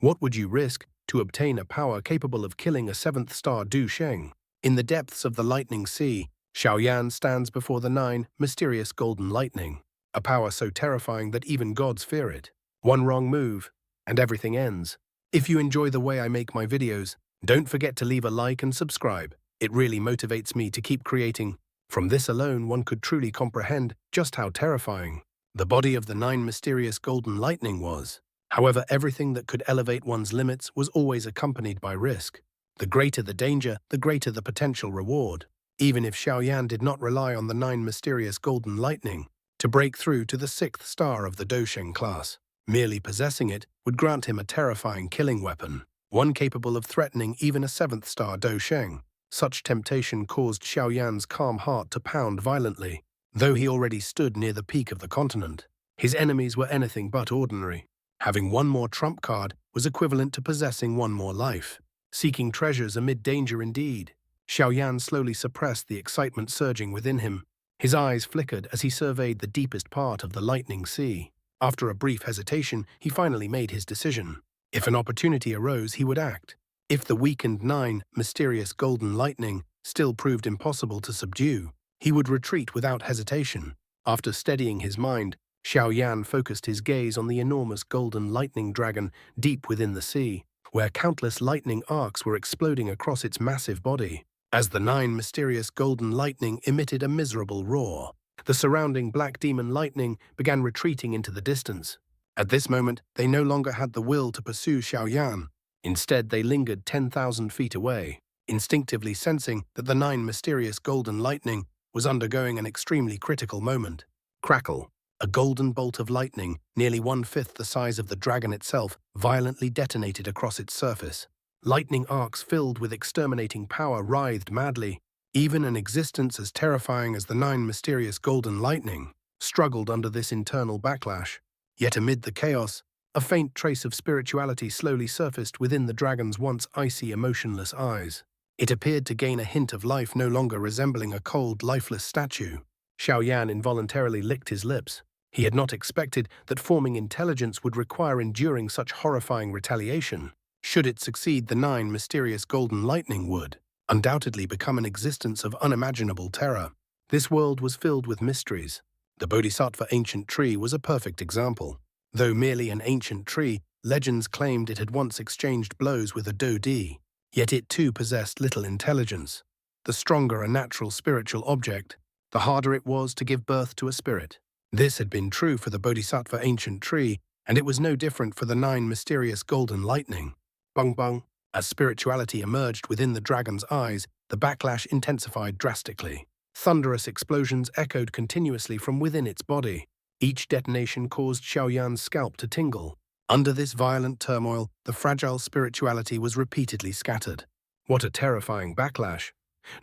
What would you risk to obtain a power capable of killing a seventh-star Du Sheng? In the depths of the lightning sea, Xiaoyan stands before the 9 mysterious golden lightning, a power so terrifying that even gods fear it. One wrong move, and everything ends. If you enjoy the way I make my videos, don't forget to leave a like and subscribe. It really motivates me to keep creating. From this alone, one could truly comprehend just how terrifying the body of the 9 mysterious golden lightning was. However, everything that could elevate one's limits was always accompanied by risk. The greater the danger, the greater the potential reward. Even if Xiaoyan did not rely on the 9 mysterious golden lightning to break through to the 6th star of the Dosheng class, merely possessing it would grant him a terrifying killing weapon, one capable of threatening even a 7th star Dosheng. Such temptation caused Xiaoyan's calm heart to pound violently. Though he already stood near the peak of the continent, his enemies were anything but ordinary. Having one more trump card was equivalent to possessing one more life. Seeking treasures amid danger indeed. Xiaoyan slowly suppressed the excitement surging within him. His eyes flickered as he surveyed the deepest part of the lightning sea. After a brief hesitation, he finally made his decision. If an opportunity arose, he would act. If the weakened 9 mysterious golden lightning still proved impossible to subdue, he would retreat without hesitation. After steadying his mind, Xiaoyan focused his gaze on the enormous golden lightning dragon deep within the sea, where countless lightning arcs were exploding across its massive body. As the 9 mysterious golden lightning emitted a miserable roar, the surrounding black demon lightning began retreating into the distance. At this moment, they no longer had the will to pursue Xiaoyan. Instead, they lingered 10,000 feet away, instinctively sensing that the 9 mysterious golden lightning was undergoing an extremely critical moment. Crackle! A golden bolt of lightning, nearly 1/5 the size of the dragon itself, violently detonated across its surface. Lightning arcs filled with exterminating power writhed madly. Even an existence as terrifying as the 9 mysterious golden lightning struggled under this internal backlash. Yet amid the chaos, a faint trace of spirituality slowly surfaced within the dragon's once icy, emotionless eyes. It appeared to gain a hint of life, no longer resembling a cold, lifeless statue. Xiaoyan involuntarily licked his lips. He had not expected that forming intelligence would require enduring such horrifying retaliation. Should it succeed, the 9 mysterious golden lightning would undoubtedly become an existence of unimaginable terror. This world was filled with mysteries. The Bodhisattva ancient tree was a perfect example. Though merely an ancient tree, legends claimed it had once exchanged blows with a Dodi. Yet it too possessed little intelligence. The stronger a natural spiritual object, the harder it was to give birth to a spirit. This had been true for the Bodhisattva ancient tree, and it was no different for the 9 mysterious golden lightning. Bung bung! As spirituality emerged within the dragon's eyes, the backlash intensified drastically. Thunderous explosions echoed continuously from within its body. Each detonation caused Xiaoyan's scalp to tingle. Under this violent turmoil, the fragile spirituality was repeatedly scattered. What a terrifying backlash!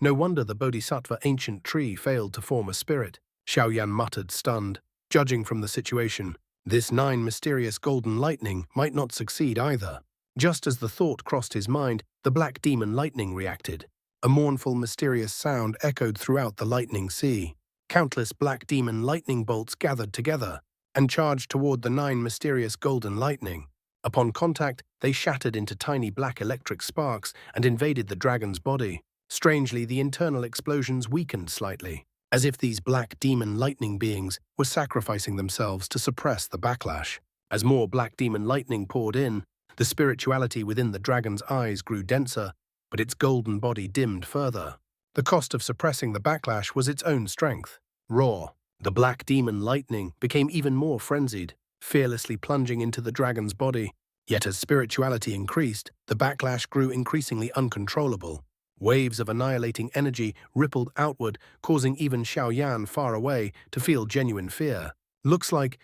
No wonder the Bodhisattva ancient tree failed to form a spirit. Xiaoyan muttered, stunned. Judging from the situation, this 9 mysterious golden lightning might not succeed either. Just as the thought crossed his mind, the black demon lightning reacted. A mournful, mysterious sound echoed throughout the lightning sea. Countless black demon lightning bolts gathered together and charged toward the 9 mysterious golden lightning. Upon contact, they shattered into tiny black electric sparks and invaded the dragon's body. Strangely, the internal explosions weakened slightly, as if these black demon lightning beings were sacrificing themselves to suppress the backlash. As more black demon lightning poured in, the spirituality within the dragon's eyes grew denser, but its golden body dimmed further. The cost of suppressing the backlash was its own strength. Raw, the black demon lightning became even more frenzied, fearlessly plunging into the dragon's body. Yet as spirituality increased, the backlash grew increasingly uncontrollable. Waves of annihilating energy rippled outward, causing even Xiaoyan far away to feel genuine fear. Looks like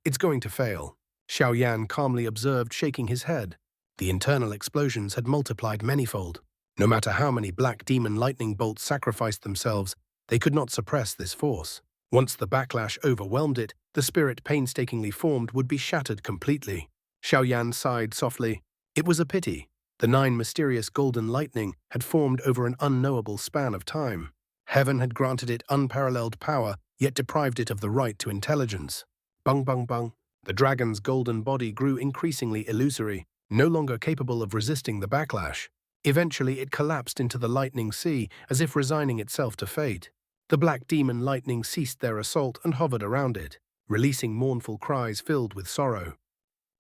it's going to fail, Xiaoyan calmly observed, shaking his head. The internal explosions had multiplied manyfold. No matter how many black demon lightning bolts sacrificed themselves, they could not suppress this force. Once the backlash overwhelmed it, the spirit painstakingly formed would be shattered completely. Xiaoyan sighed softly. It was a pity. The 9 mysterious golden lightning had formed over an unknowable span of time. Heaven had granted it unparalleled power, yet deprived it of the right to intelligence. Bung bung bung. The dragon's golden body grew increasingly illusory. no longer capable of resisting the backlash. Eventually, it collapsed into the lightning sea, as if resigning itself to fate. The black demon lightning ceased their assault and hovered around it, releasing mournful cries filled with sorrow.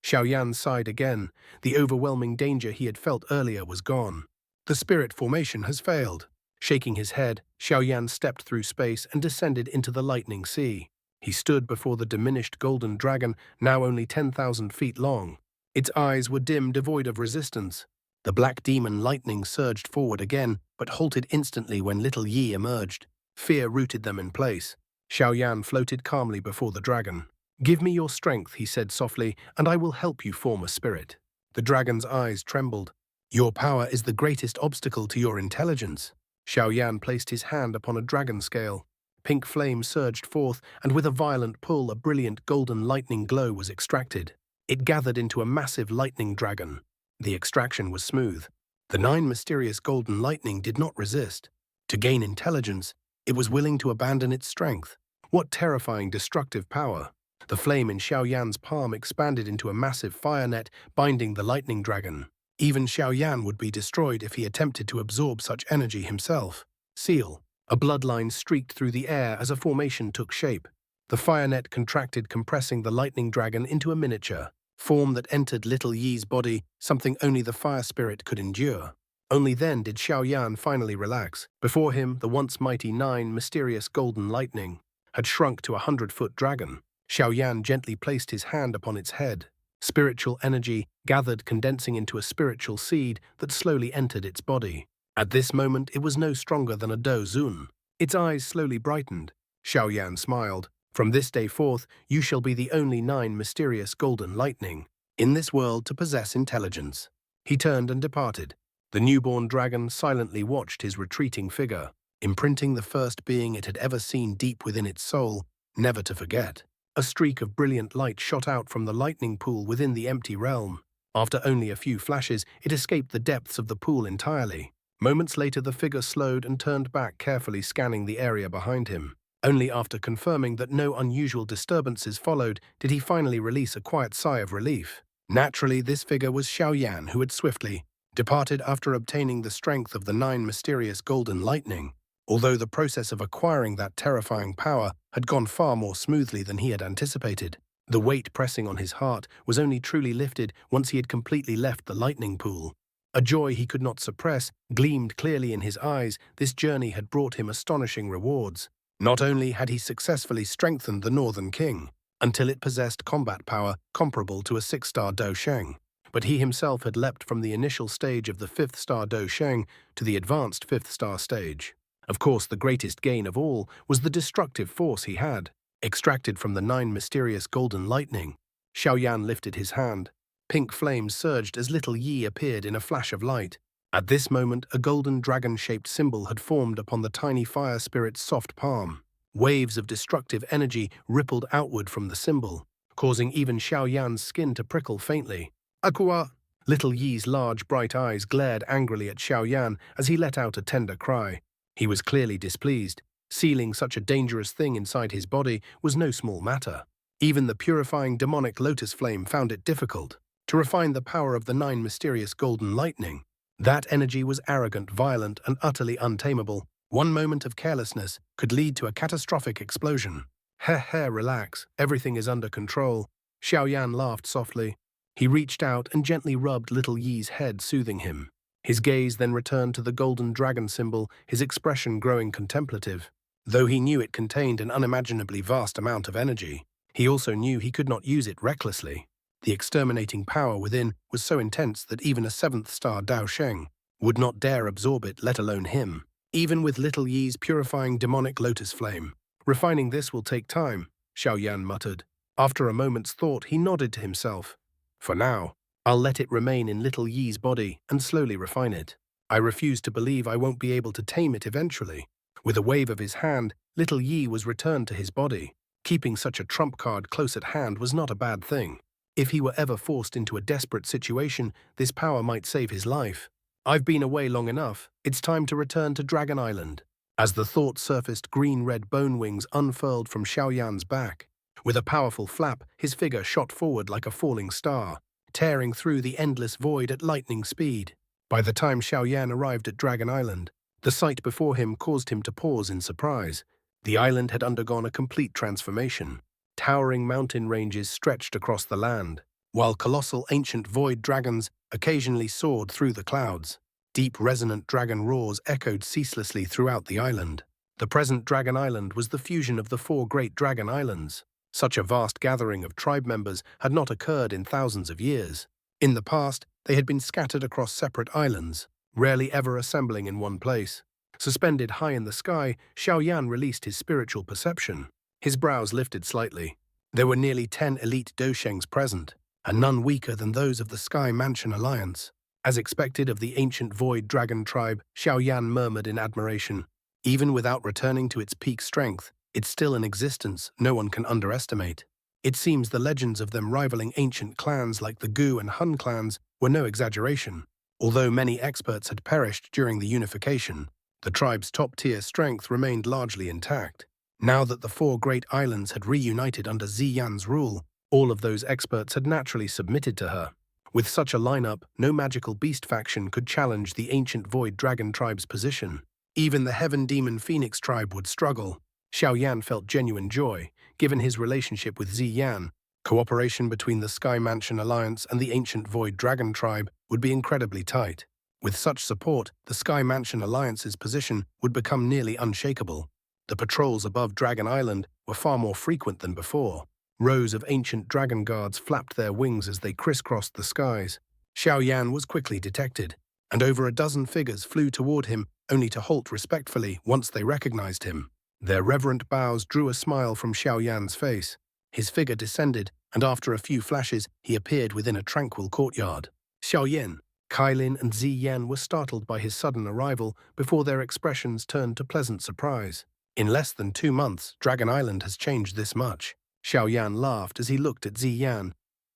Xiaoyan sighed again. The overwhelming danger he had felt earlier was gone. The spirit formation has failed. Shaking his head, Xiaoyan stepped through space and descended into the lightning sea. He stood before the diminished golden dragon, now only 10,000 feet long. Its eyes were dim, devoid of resistance. The black demon lightning surged forward again, but halted instantly when little Yi emerged. Fear rooted them in place. Xiaoyan floated calmly before the dragon. "Give me your strength," he said softly, "and I will help you form a spirit." The dragon's eyes trembled. "Your power is the greatest obstacle to your intelligence." Xiaoyan placed his hand upon a dragon scale. Pink flame surged forth, and with a violent pull, a brilliant golden lightning glow was extracted. It gathered into a massive lightning dragon. The extraction was smooth. The 9 mysterious golden lightning did not resist. To gain intelligence, it was willing to abandon its strength. What terrifying, destructive power! The flame in Xiaoyan's palm expanded into a massive fire net, binding the lightning dragon. Even Xiaoyan would be destroyed if he attempted to absorb such energy himself. Seal. A bloodline streaked through the air as a formation took shape. The fire net contracted, compressing the lightning dragon into a miniature form that entered little Yi's body, something only the fire spirit could endure. Only then did Xiaoyan finally relax. Before him, the once mighty 9 mysterious golden lightning had shrunk to a 100-foot dragon. Xiaoyan gently placed his hand upon its head. Spiritual energy gathered, condensing into a spiritual seed that slowly entered its body. At this moment, it was no stronger than a Do Zun. Its eyes slowly brightened. Xiaoyan smiled. "From this day forth, you shall be the only 9 mysterious golden lightning in this world to possess intelligence." He turned and departed. The newborn dragon silently watched his retreating figure, imprinting the first being it had ever seen deep within its soul, never to forget. A streak of brilliant light shot out from the lightning pool within the empty realm. After only a few flashes, it escaped the depths of the pool entirely. Moments later, the figure slowed and turned back, carefully scanning the area behind him. Only after confirming that no unusual disturbances followed did he finally release a quiet sigh of relief. Naturally, this figure was Xiaoyan, who had swiftly departed after obtaining the strength of the 9 mysterious golden lightning. Although the process of acquiring that terrifying power had gone far more smoothly than he had anticipated, the weight pressing on his heart was only truly lifted once he had completely left the lightning pool. A joy he could not suppress gleamed clearly in his eyes. This journey had brought him astonishing rewards. Not only had he successfully strengthened the Northern King until it possessed combat power comparable to a 6-star Do Sheng, but he himself had leapt from the initial stage of the 5th-star Do Sheng to the advanced 5th-star stage. Of course, the greatest gain of all was the destructive force he had extracted from the 9 mysterious golden lightning. Xiaoyan lifted his hand. Pink flames surged as little Yi appeared in a flash of light. At this moment, a golden dragon-shaped symbol had formed upon the tiny fire spirit's soft palm. Waves of destructive energy rippled outward from the symbol, causing even Xiaoyan's skin to prickle faintly. "Aqua!" Little Yi's large, bright eyes glared angrily at Xiaoyan as he let out a tender cry. He was clearly displeased. Sealing such a dangerous thing inside his body was no small matter. Even the purifying demonic lotus flame found it difficult to refine the power of the 9 mysterious golden lightning. That energy was arrogant, violent, and utterly untamable. One moment of carelessness could lead to a catastrophic explosion. Relax. Everything is under control." Xiaoyan laughed softly. He reached out and gently rubbed little Yi's head, soothing him. His gaze then returned to the golden dragon symbol, his expression growing contemplative. Though he knew it contained an unimaginably vast amount of energy, he also knew he could not use it recklessly. The exterminating power within was so intense that even a 7th-star Dao Sheng would not dare absorb it, let alone him. Even with little Yi's purifying demonic lotus flame. "Refining this will take time," Xiaoyan muttered. After a moment's thought, he nodded to himself. "For now, I'll let it remain in little Yi's body and slowly refine it. I refuse to believe I won't be able to tame it eventually." With a wave of his hand, little Yi was returned to his body. Keeping such a trump card close at hand was not a bad thing. If he were ever forced into a desperate situation, this power might save his life. "I've been away long enough. It's time to return to Dragon Island." As the thought surfaced, green-red bone wings unfurled from Xiaoyan's back. With a powerful flap, his figure shot forward like a falling star. tearing through the endless void at lightning speed. By the time Xiaoyan arrived at Dragon Island, the sight before him caused him to pause in surprise. The island had undergone a complete transformation. Towering mountain ranges stretched across the land, while colossal ancient void dragons occasionally soared through the clouds. Deep resonant dragon roars echoed ceaselessly throughout the island. The present Dragon Island was the fusion of the four great dragon islands. Such a vast gathering of tribe members had not occurred in thousands of years. In the past, they had been scattered across separate islands, rarely ever assembling in one place. Suspended high in the sky, Xiaoyan released his spiritual perception. His brows lifted slightly. There were nearly 10 elite Doushengs present, and none weaker than those of the Sky Mansion Alliance. As expected of the ancient Void Dragon tribe, Xiaoyan murmured in admiration. Even without returning to its peak strength, it's still an existence no one can underestimate. It seems the legends of them rivaling ancient clans like the Gu and Hun clans were no exaggeration. Although many experts had perished during the unification, the tribe's top-tier strength remained largely intact. Now that the four great islands had reunited under Ziyan's rule, all of those experts had naturally submitted to her. With such a lineup, no magical beast faction could challenge the ancient Void Dragon tribe's position. Even the Heaven Demon Phoenix tribe would struggle. Xiaoyan felt genuine joy, given his relationship with Ziyan. Cooperation between the Sky Mansion Alliance and the ancient Void Dragon tribe would be incredibly tight. With such support, the Sky Mansion Alliance's position would become nearly unshakable. The patrols above Dragon Island were far more frequent than before. Rows of ancient dragon guards flapped their wings as they crisscrossed the skies. Xiaoyan was quickly detected, and over a dozen figures flew toward him, only to halt respectfully once they recognized him. Their reverent bows drew a smile from Xiaoyan's face. His figure descended, and after a few flashes, he appeared within a tranquil courtyard. Xiaoyan, Kailin, and Ziyan were startled by his sudden arrival before their expressions turned to pleasant surprise. In less than 2 months, Dragon Island has changed this much. Xiaoyan laughed as he looked at Ziyan.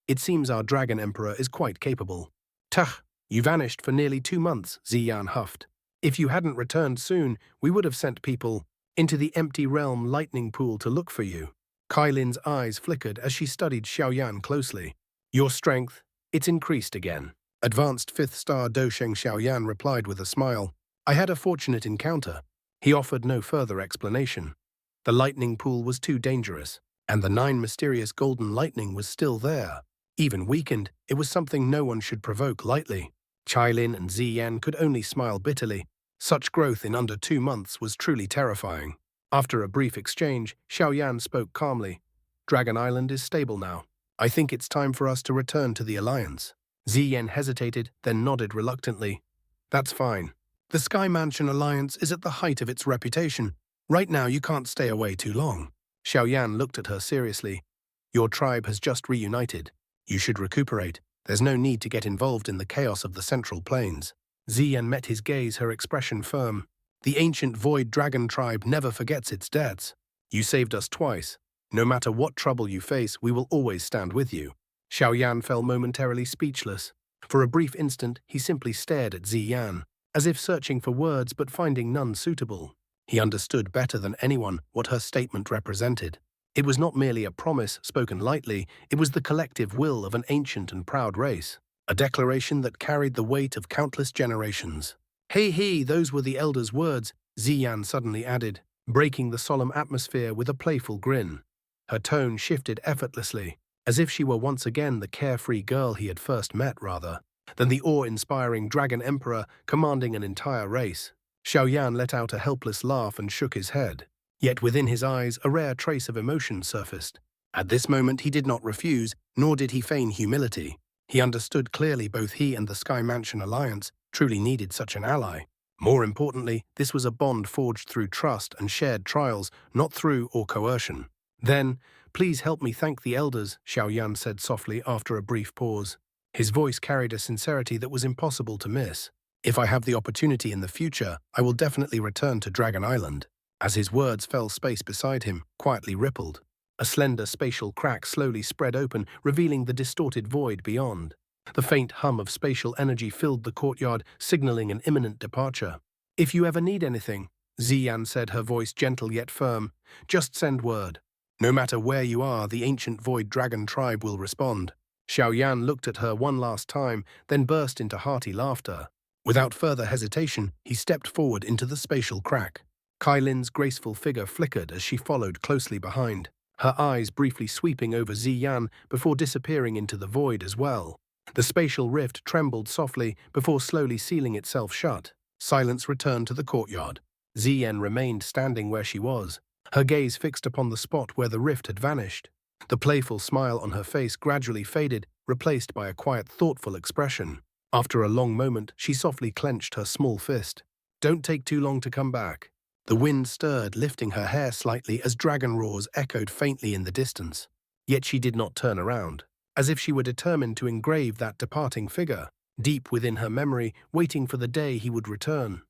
It seems our Dragon Emperor is quite capable. Tch, you vanished for nearly 2 months, Ziyan huffed. If you hadn't returned soon, we would have sent people into the empty realm lightning pool to look for you. Kailin's eyes flickered as she studied Xiaoyan closely. Your strength, it's increased again. Advanced 5th star Dousheng Xiaoyan replied with a smile. I had a fortunate encounter. He offered no further explanation. The lightning pool was too dangerous, and the 9 mysterious golden lightning was still there. Even weakened, it was something no one should provoke lightly. Kailin and Ziyan could only smile bitterly. Such growth in under 2 months was truly terrifying. After a brief exchange, Xiaoyan spoke calmly. Dragon Island is stable now. I think it's time for us to return to the Alliance. Ziyan hesitated, then nodded reluctantly. That's fine. The Sky Mansion Alliance is at the height of its reputation. Right now you can't stay away too long. Xiaoyan looked at her seriously. Your tribe has just reunited. You should recuperate. There's no need to get involved in the chaos of the Central Plains. Ziyan met his gaze, her expression firm. The ancient Void Dragon tribe never forgets its debts. You saved us twice. No matter what trouble you face, we will always stand with you. Xiaoyan fell momentarily speechless. For a brief instant, he simply stared at Ziyan, as if searching for words but finding none suitable. He understood better than anyone what her statement represented. It was not merely a promise spoken lightly, it was the collective will of an ancient and proud race. A declaration that carried the weight of countless generations. Hey, those were the elders' words, Ziyan suddenly added, breaking the solemn atmosphere with a playful grin. Her tone shifted effortlessly, as if she were once again the carefree girl he had first met rather than the awe-inspiring Dragon Emperor commanding an entire race. Xiaoyan let out a helpless laugh and shook his head. Yet within his eyes a rare trace of emotion surfaced. At this moment he did not refuse, nor did he feign humility. He understood clearly both he and the Sky Mansion Alliance truly needed such an ally. More importantly, this was a bond forged through trust and shared trials, not through or coercion. Then, please help me thank the elders, Xiaoyan said softly after a brief pause. His voice carried a sincerity that was impossible to miss. If I have the opportunity in the future, I will definitely return to Dragon Island. As his words fell, space beside him quietly rippled. A slender spatial crack slowly spread open, revealing the distorted void beyond. The faint hum of spatial energy filled the courtyard, signaling an imminent departure. If you ever need anything, Ziyan said, her voice gentle yet firm, just send word. No matter where you are, the ancient Void Dragon tribe will respond. Xiaoyan looked at her one last time, then burst into hearty laughter. Without further hesitation, he stepped forward into the spatial crack. Kailin's graceful figure flickered as she followed closely behind, her eyes briefly sweeping over Ziyan before disappearing into the void as well. The spatial rift trembled softly before slowly sealing itself shut. Silence returned to the courtyard. Ziyan remained standing where she was, her gaze fixed upon the spot where the rift had vanished. The playful smile on her face gradually faded, replaced by a quiet, thoughtful expression. After a long moment, she softly clenched her small fist. "Don't take too long to come back." The wind stirred, lifting her hair slightly as dragon roars echoed faintly in the distance. Yet she did not turn around, as if she were determined to engrave that departing figure, deep within her memory, waiting for the day he would return.